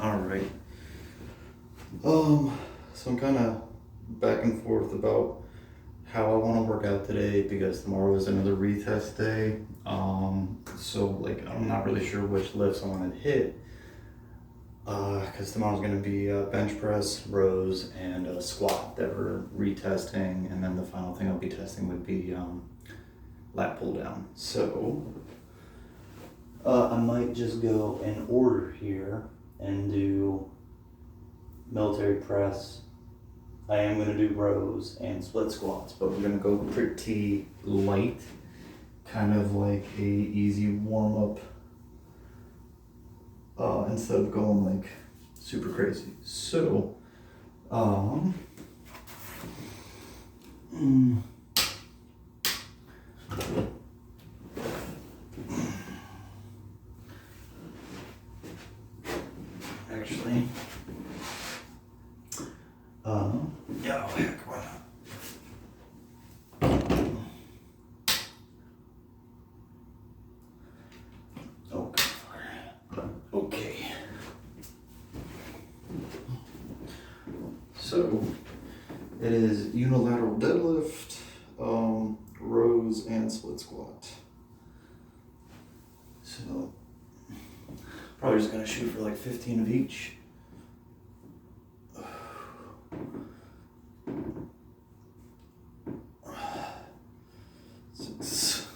All right. So I'm kind of back and forth about how I want to work out today because tomorrow is another retest day. So like I'm not really sure which lifts I want to hit. Because tomorrow's gonna be bench press, rows, and a squat that we're retesting, and then the final thing I'll be testing would be lat pull down. So I might just go in order here and do military press. I am gonna do rows and split squats, but we're gonna go pretty light, kind of like a easy warm up, instead of going like super crazy. So, mm, actually, yeah, oh heck, why not? Okay. Okay. So it is unilateral deadlift, rows, and split squat. So probably just gonna shoot for like 15 of each. Six.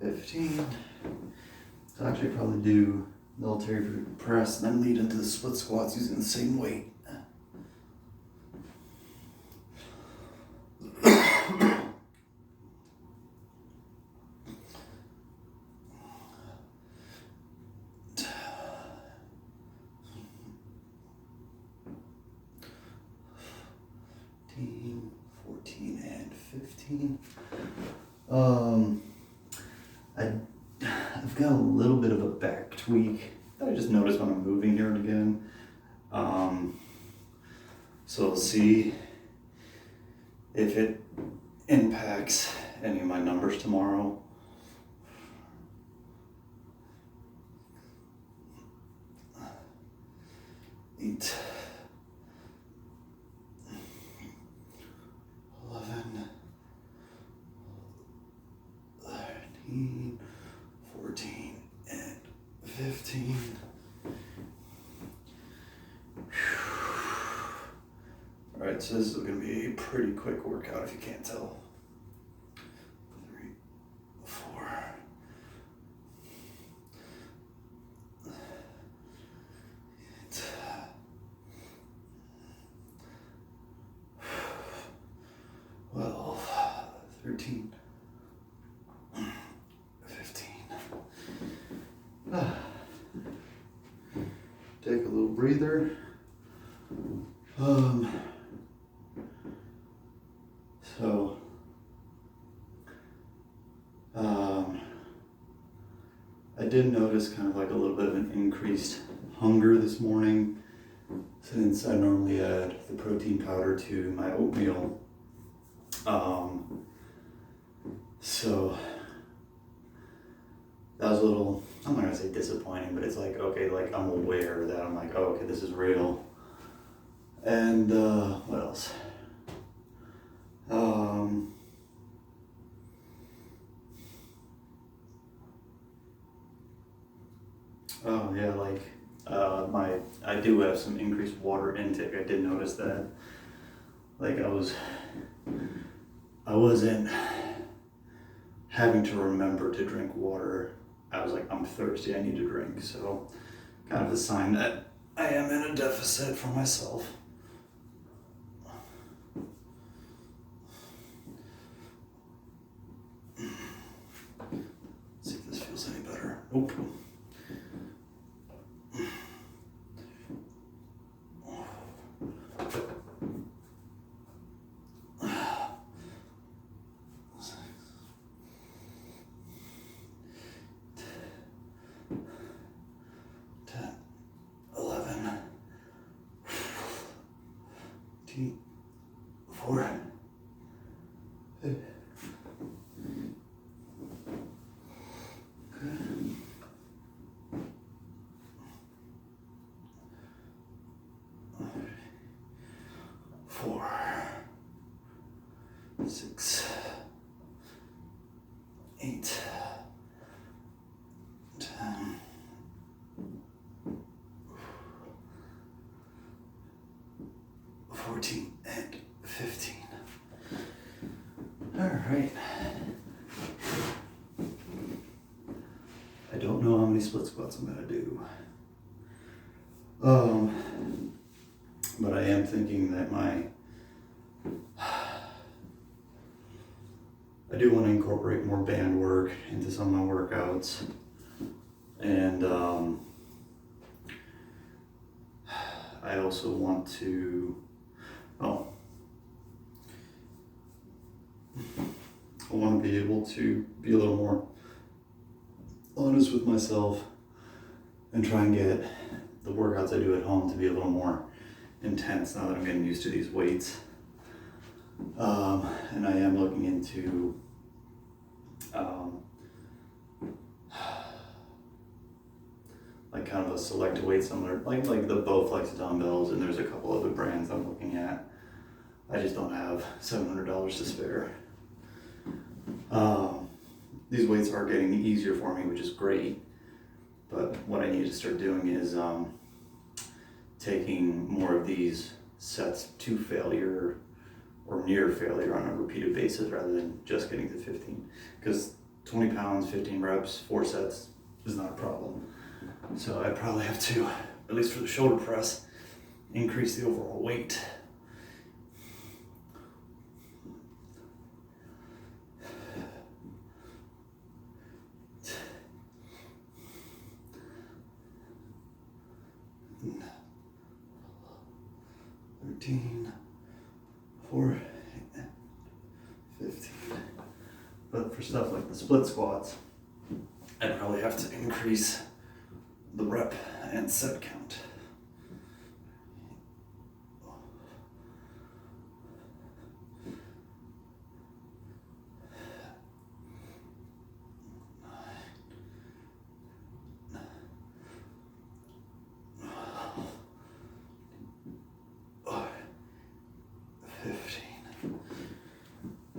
And 15. So actually probably do military press and then lead into the split squats using the same weight. Team 14 and 15. I've got a little bit of a back tweak that I just noticed when I'm moving here and again. So we'll see if it impacts any of my numbers tomorrow. Eight. 11. 13. 14 and 15. Alright, so this is going to be a pretty quick workout if you can't tell. 3, 4. Well, 13. 15. Take a little breather. So, I did notice kind of like a little bit of an increased hunger this morning since I normally add the protein powder to my oatmeal. So that was a little, I'm not gonna say disappointing, but it's like, okay, like I'm aware that I'm like, oh, okay, this is real. And what else? Oh yeah, like I do have some increased water intake. I did notice that. Like I wasn't having to remember to drink water. I was like, I'm thirsty, I need to drink. So kind of a sign that I am in a deficit for myself. Let's see if this feels any better. Nope. 13, 4, 4, 6, 8, 10, 14, and 15. All right. I don't know how many split squats I'm gonna do. But I am thinking that I do want to incorporate more band work into some of my workouts. And I also want to, I want to be able to be a little more honest with myself and try and get the workouts I do at home to be a little more intense now that I'm getting used to these weights. And I am looking into like kind of a select weight similar, like the Bowflex dumbbells, and there's a couple other brands I'm looking at. I just don't have $700 to spare. These weights are getting easier for me, which is great. But what I need to start doing is taking more of these sets to failure or near failure on a repeated basis rather than just getting to 15. Because 20 pounds, 15 reps, 4 sets is not a problem. So I probably have to, at least for the shoulder press, increase the overall weight. Four, 15. But for stuff like the split squats, I'd probably have to increase the rep and set count.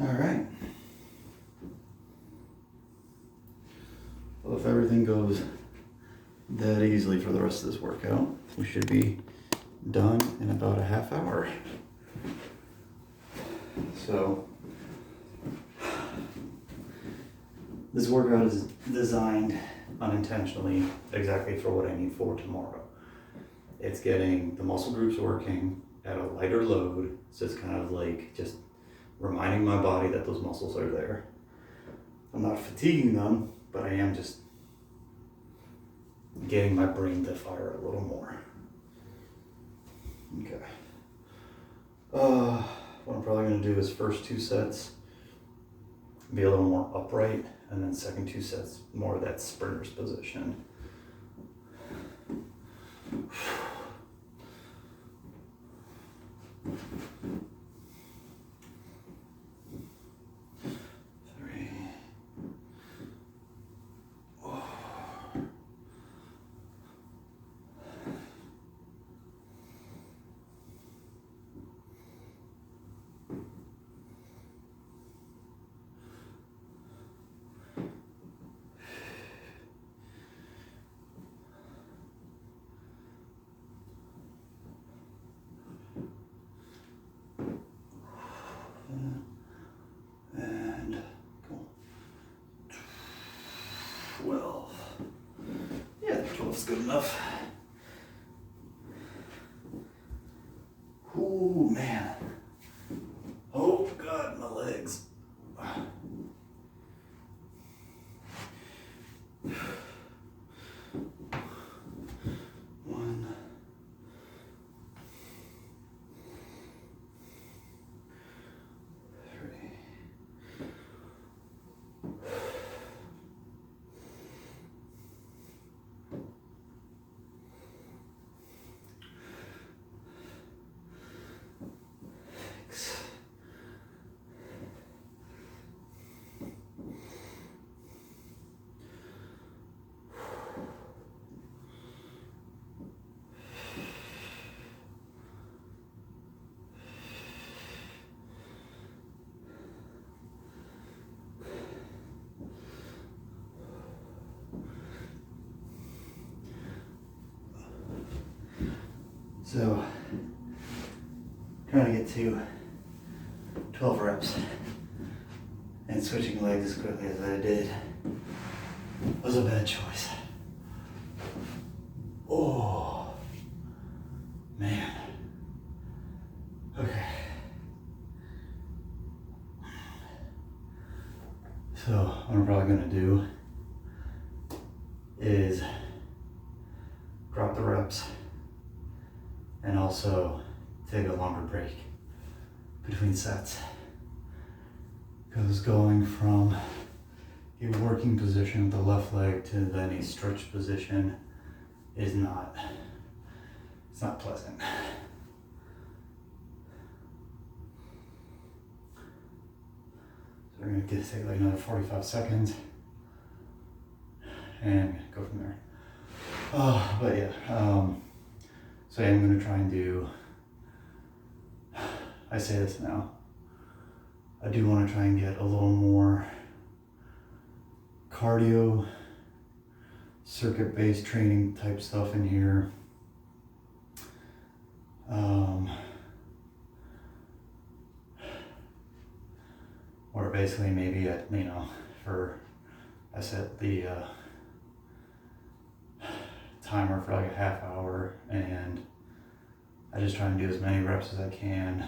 Alright. Well, if everything goes that easily for the rest of this workout, we should be done in about a half hour. So, this workout is designed unintentionally exactly for what I need for tomorrow. It's getting the muscle groups working at a lighter load, so it's kind of like just reminding my body that those muscles are there. I'm not fatiguing them, but I am just getting my brain to fire a little more. Okay. What I'm probably going to do is first 2 sets be a little more upright, and then second 2 sets more of that sprinter's position. And cool. 12. Yeah, 12 is good enough. Ooh, man. Oh, God, my legs. One. So, trying to get to 12 reps and switching legs as quickly as I did was a bad choice. Oh, man. Okay. So what I'm probably gonna do is drop the reps and also take a longer break between sets. Because going from a working position with the left leg to then a stretch position is not, it's not pleasant. So we're gonna take like another 45 seconds and go from there. But yeah, so I'm gonna try and do, I say this now, I do want to try and get a little more cardio, circuit-based training type stuff in here. Or basically maybe I set the timer for like a half hour, and I just try and do as many reps as I can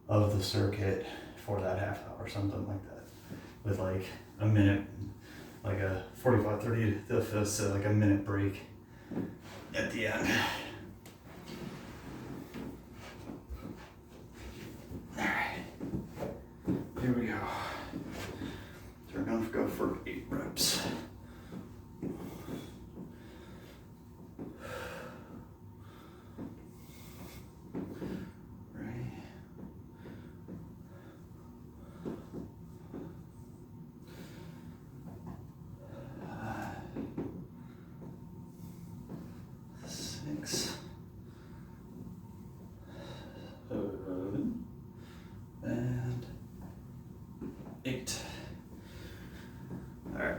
of the circuit for that half hour, something like that, with like a minute, like a 45, 30, so like a minute break at the end. All right, here we go. So we're gonna go for 8 reps. And 8. All right,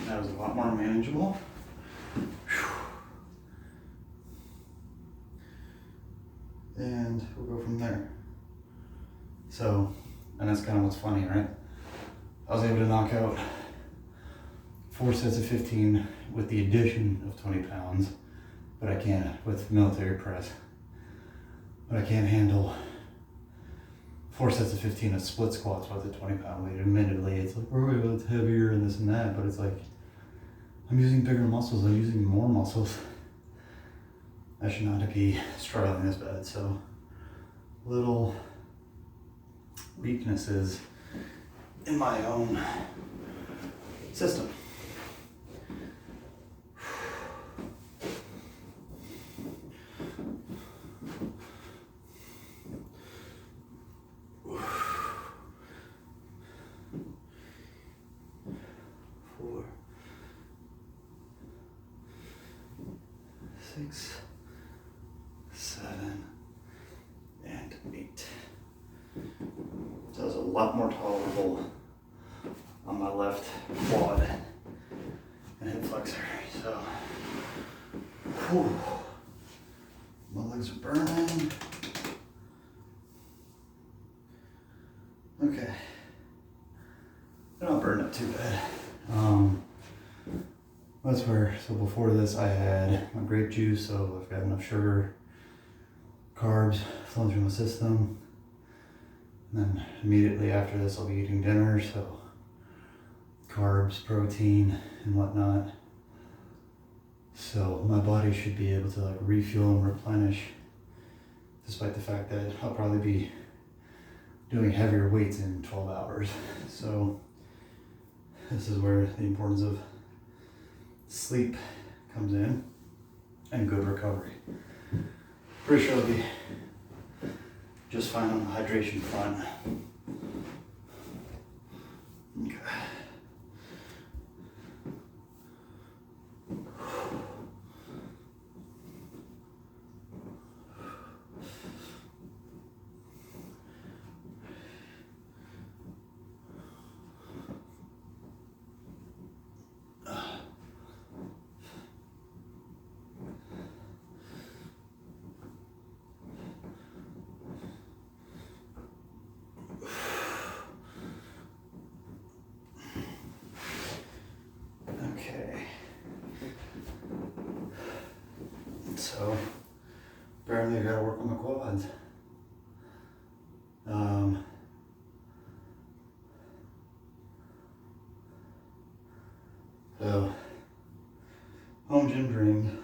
that was a lot more manageable. And we'll go from there. So, and that's kind of what's funny, right? I was able to knock out 4 sets of 15 with the addition of 20 pounds, but I can't with military press. But I can't handle 4 sets of 15 of split squats with a 20-pound weight. Admittedly, it's like, oh, it's heavier and this and that, but it's like, I'm using bigger muscles, I'm using more muscles. I should not be struggling this bad. So, little weaknesses in my own system. Four, 6, 7, and 8. So it's a lot more tolerable on my left quad and hip flexor. So, whew, my legs are burning. Okay, they're not burning up too bad. That's where, so before this I had my grape juice, so I've got enough sugar, carbs flowing through my system. And then immediately after this I'll be eating dinner, so carbs, protein, and whatnot. So my body should be able to like refuel and replenish, despite the fact that I'll probably be doing heavier weights in 12 hours. So this is where the importance of sleep comes in and good recovery. Pretty sure I'll be just fine on the hydration front. Okay. so apparently I gotta work on my quads. So home gym dream.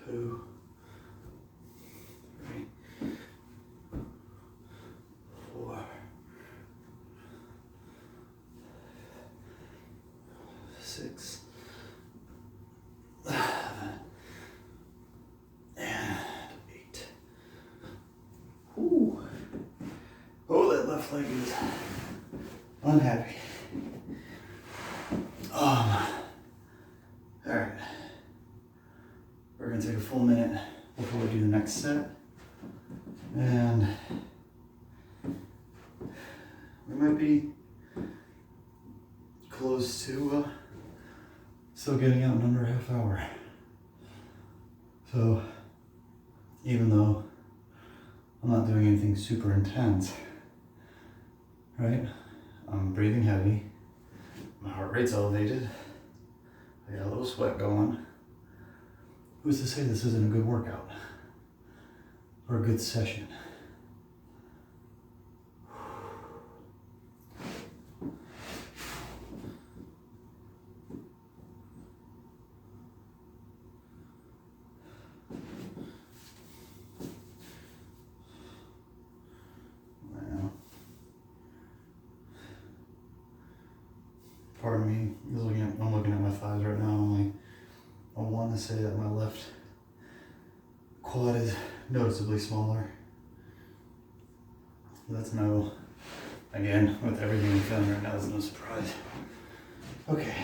Two, three, 4, 6, and 8. Ooh. Oh, that left leg is unhappy. Alright. We're gonna take a full minute before we do the next set. And we might be close to still getting out in under a half hour. So even though I'm not doing anything super intense, right? I'm breathing heavy, my heart rate's elevated, I got a little sweat going. Who's to say this isn't a good workout or a good session? Pardon me, I'm looking at my thighs right now. I want to say that my left quad is noticeably smaller. That's no, again, with everything I'm feeling right now, that's no surprise. Okay.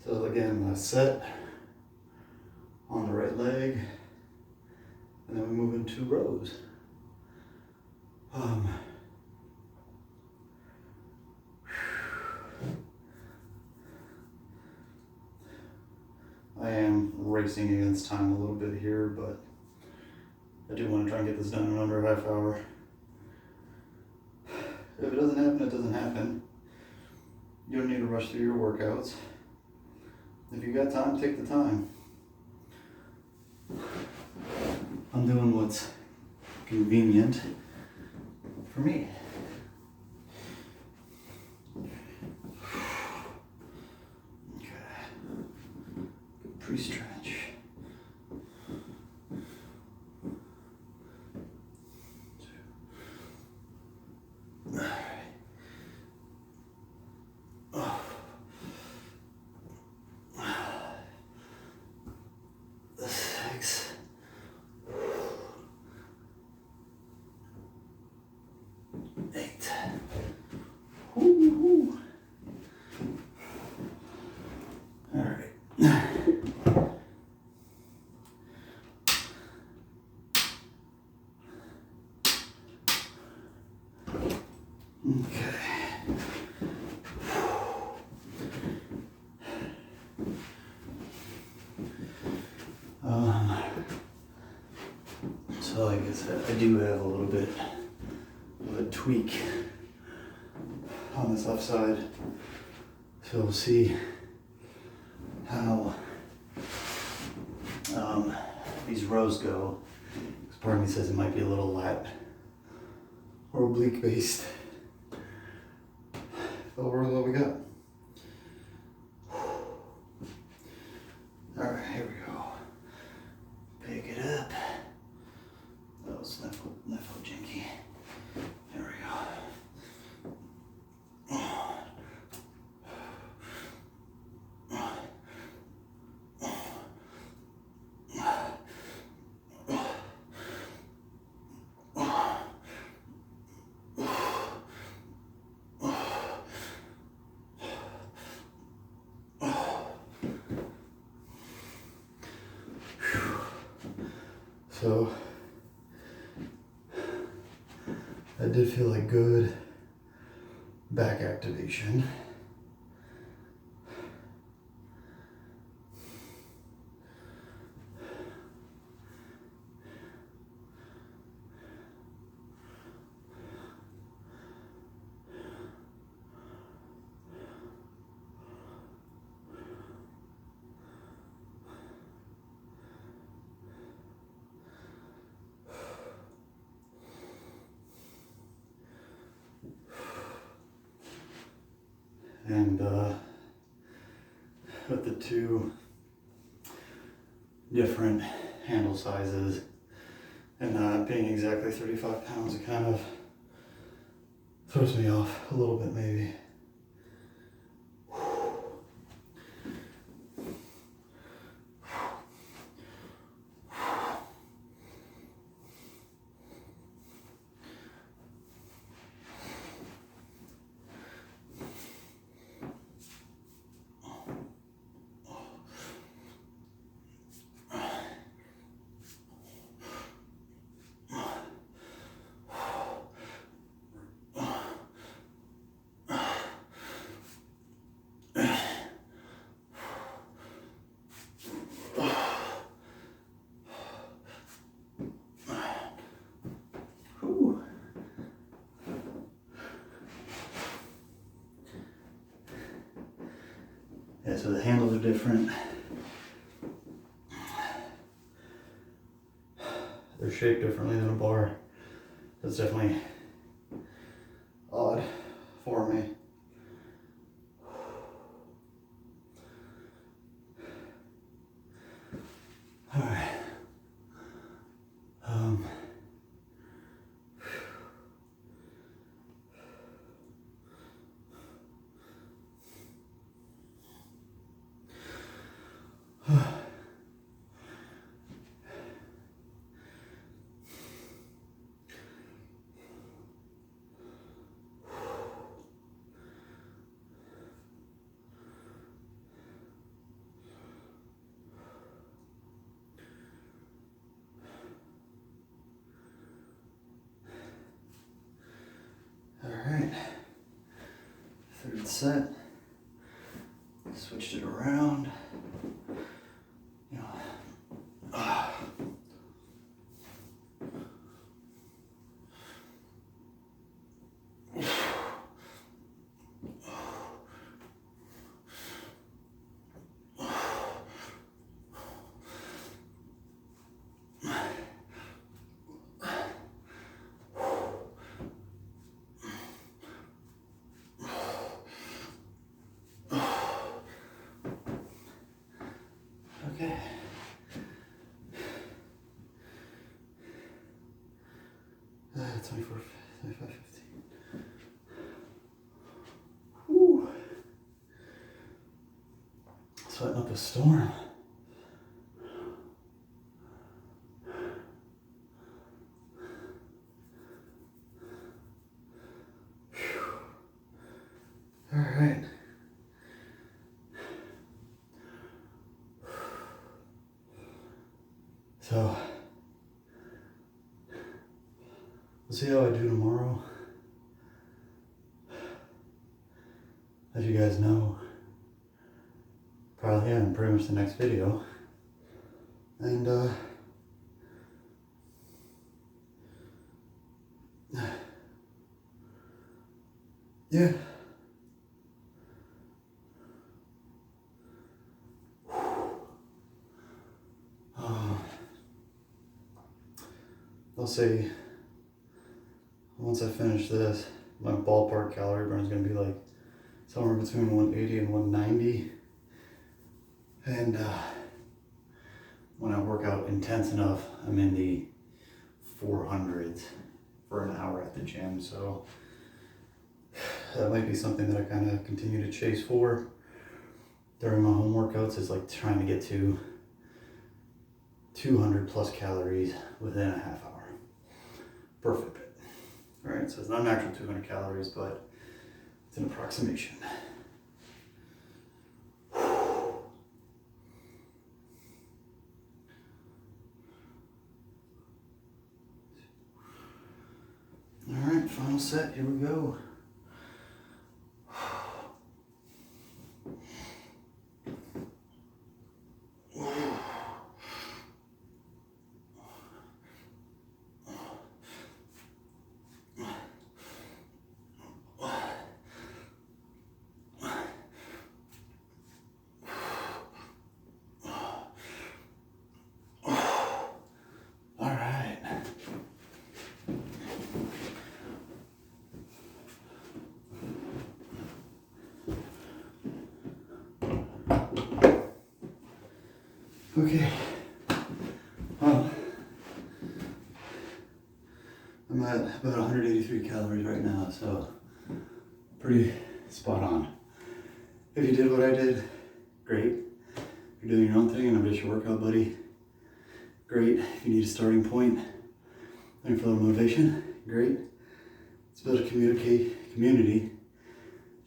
So again, last set on the right leg, and then we move in 2 rows. I am racing against time a little bit here, but I do want to try and get this done in under a half hour. If it doesn't happen, it doesn't happen. You don't need to rush through your workouts. If you got time, take the time. I'm doing what's convenient for me. Okay. Good pre-stretch. So like I said, I do have a little bit of a tweak on this left side. So we'll see how rows go. Because part of me says it might be a little lat or oblique based. Overall, what we got. All right, here we go. Pick it up. That was left jinky. There we go. So that did feel like good back activation. And with the two different handle sizes and not being exactly 35 pounds, it kind of throws me off a little bit maybe. Yeah, so the handles are different. They're shaped differently than a bar. That's definitely odd for me. All right. All right. Third set. Switched it around. You know, okay. 24, 25, 15. Whew. Sweating up a storm. All right. So, we'll see how I do tomorrow. As you guys know, probably in pretty much the next video. And, yeah. I'll say once I finish this, my ballpark calorie burn is going to be like somewhere between 180 and 190. And when I work out intense enough, I'm in the 400s for an hour at the gym. So that might be something that I kind of continue to chase for during my home workouts, is like trying to get to 200 plus calories within a half hour. Perfect. All right, so it's not an actual 200 calories, but it's an approximation. All right, final set, here we go. All right. Okay, well, I'm at about 183 calories right now, so pretty spot on. If you did what I did, great. If you're doing your own thing and I'm just your workout buddy, great. If you need a starting point and for a little motivation, great. Let's build a community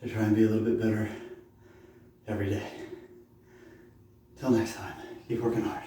to try and be a little bit better every day. Till next time. Keep working hard.